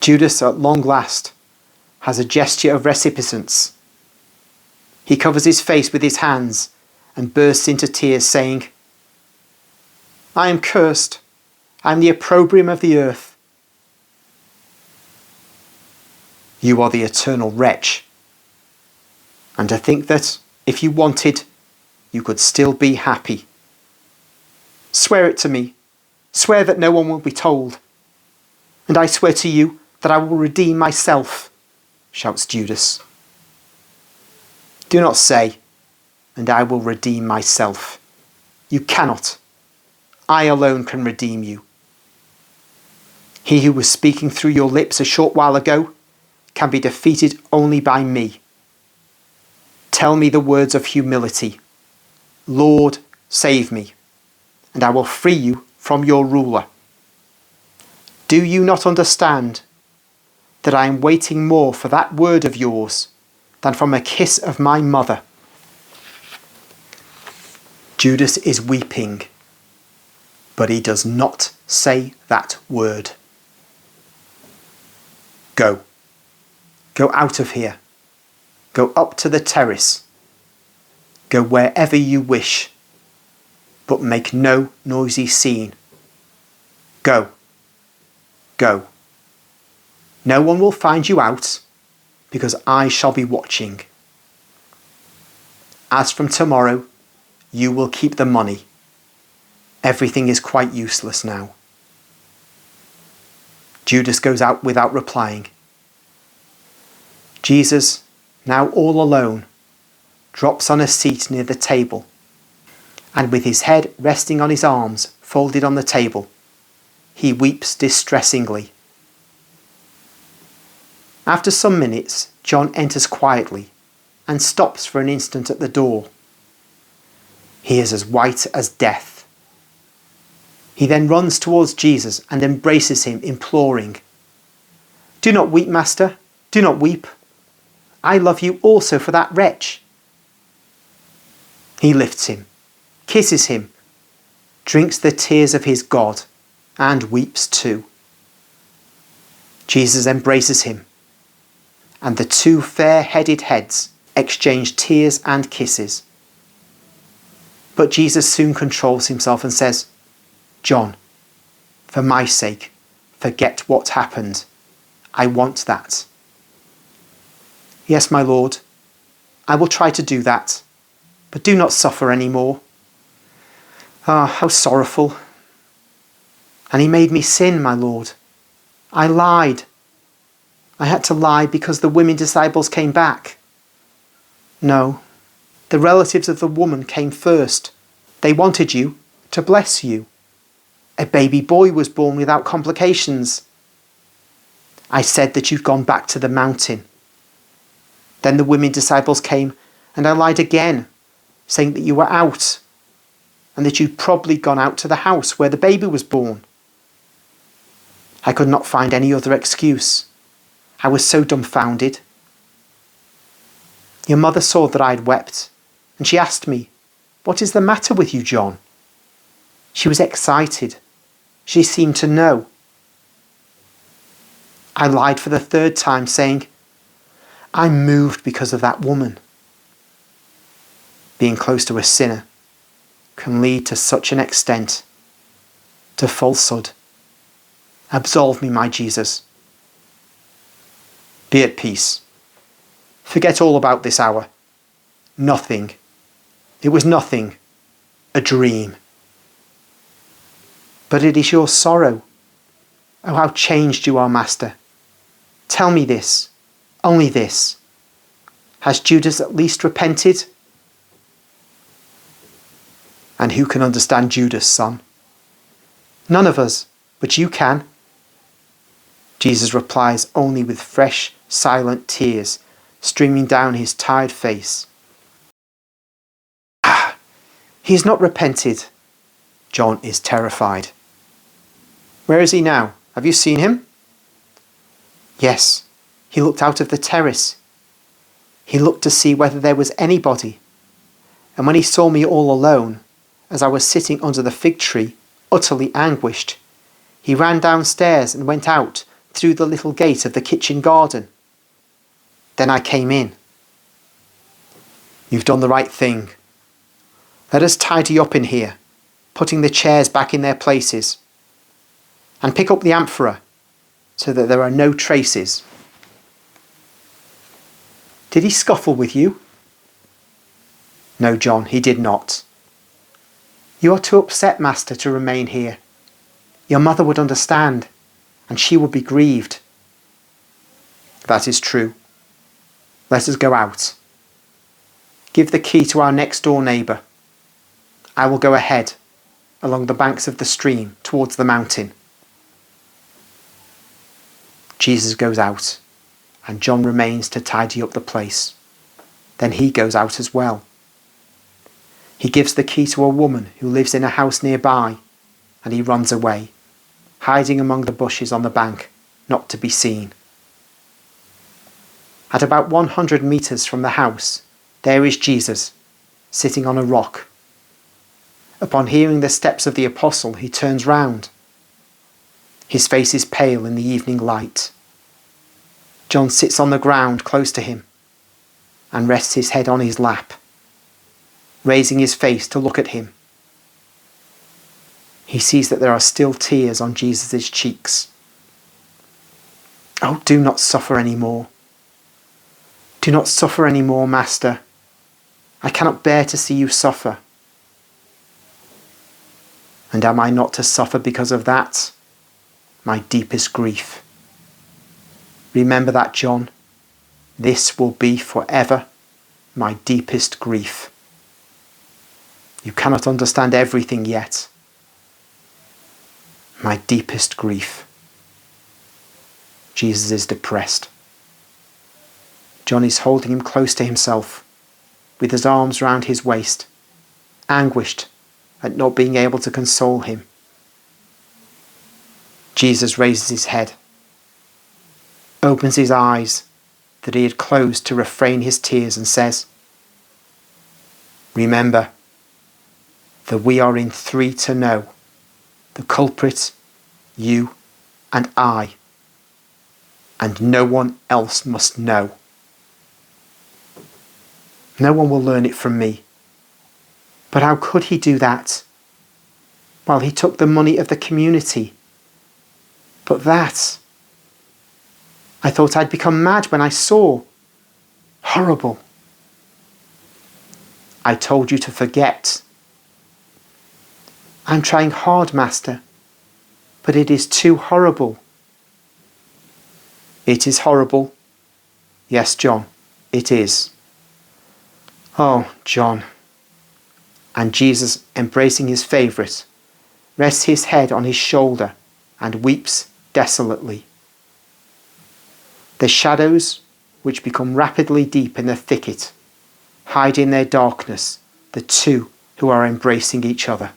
Judas, at long last, has a gesture of recipiscence. He covers his face with his hands and bursts into tears, saying, I am cursed. I am the opprobrium of the earth. You are the eternal wretch. And to think that, if you wanted, you could still be happy. Swear it to me. Swear that no one will be told. And I swear to you that I will redeem myself, shouts Judas. Do not say, and I will redeem myself. You cannot. I alone can redeem you. He who was speaking through your lips a short while ago can be defeated only by me. Tell me the words of humility. Lord, save me, and I will free you from your ruler. Do you not understand that I am waiting more for that word of yours than from a kiss of my mother? Judas is weeping, but he does not say that word. Go. Go out of here. Go up to the terrace. Go wherever you wish, but make no noisy scene. Go. Go. No one will find you out, because I shall be watching. As from tomorrow, you will keep the money. Everything is quite useless now. Judas goes out without replying. Jesus, now all alone, drops on a seat near the table, and with his head resting on his arms folded on the table, he weeps distressingly. After some minutes, John enters quietly and stops for an instant at the door. He is as white as death. He then runs towards Jesus and embraces him, imploring, Do not weep, Master, do not weep. I love you also for that wretch. He lifts him, kisses him, drinks the tears of his God, and weeps too. Jesus embraces him, and the two fair-headed heads exchange tears and kisses. But Jesus soon controls himself and says, John, for my sake, forget what happened. I want that. Yes, my Lord, I will try to do that, but do not suffer any more. Ah, how sorrowful. And he made me sin, my Lord. I lied. I had to lie because the women disciples came back. No, the relatives of the woman came first. They wanted you to bless you. A baby boy was born without complications. I said that you'd gone back to the mountain. Then the women disciples came, and I lied again, saying that you were out, and that you'd probably gone out to the house where the baby was born. I could not find any other excuse. I was so dumbfounded. Your mother saw that I had wept, and she asked me, What is the matter with you, John? She was excited. She seemed to know. I lied for the third time, saying, I'm moved because of that woman. Being close to a sinner can lead to such an extent, to falsehood. Absolve me, my Jesus. Be at peace. Forget all about this hour. Nothing. It was nothing. A dream. But it is your sorrow. Oh, how changed you are, Master. Tell me this, only this. Has Judas at least repented? And who can understand Judas, son? None of us, but you can. Jesus replies only with fresh, silent tears streaming down his tired face. He has not repented. John is terrified. Where is he now? Have you seen him? Yes, he looked out of the terrace. He looked to see whether there was anybody. And when he saw me all alone, as I was sitting under the fig tree, utterly anguished, he ran downstairs and went out through the little gate of the kitchen garden. Then I came in." "You've done the right thing. Let us tidy up in here, putting the chairs back in their places. And pick up the amphora so that there are no traces." "Did he scuffle with you?" "No, John, he did not." "You are too upset, Master, to remain here. Your mother would understand, and she would be grieved." "That is true. Let us go out. Give the key to our next door neighbour. I will go ahead, along the banks of the stream, towards the mountain." Jesus goes out, and John remains to tidy up the place. Then he goes out as well. He gives the key to a woman who lives in a house nearby, and he runs away, hiding among the bushes on the bank, not to be seen. At about 100 meters from the house, there is Jesus, sitting on a rock. Upon hearing the steps of the apostle, he turns round. His face is pale in the evening light. John sits on the ground close to him and rests his head on his lap, raising his face to look at him. He sees that there are still tears on Jesus' cheeks. "Oh, do not suffer any more. Do not suffer any more, Master. I cannot bear to see you suffer." "And am I not to suffer because of that? My deepest grief. Remember that, John. This will be forever my deepest grief. You cannot understand everything yet. My deepest grief." Jesus is depressed. John is holding him close to himself, with his arms round his waist, anguished at not being able to console him. Jesus raises his head, opens his eyes that he had closed to refrain his tears, and says, "Remember that we are in three to know, the culprit, you, and I, and no one else must know. No one will learn it from me. But how could he do that? Well, he took the money of the community. But that, I thought I'd become mad when I saw. Horrible. I told you to forget. I'm trying hard, Master, but it is too horrible." "It is horrible. Yes, John, it is." "Oh, John." And Jesus, embracing his favourite, rests his head on his shoulder and weeps desolately. The shadows, which become rapidly deep in the thicket, hide in their darkness the two who are embracing each other.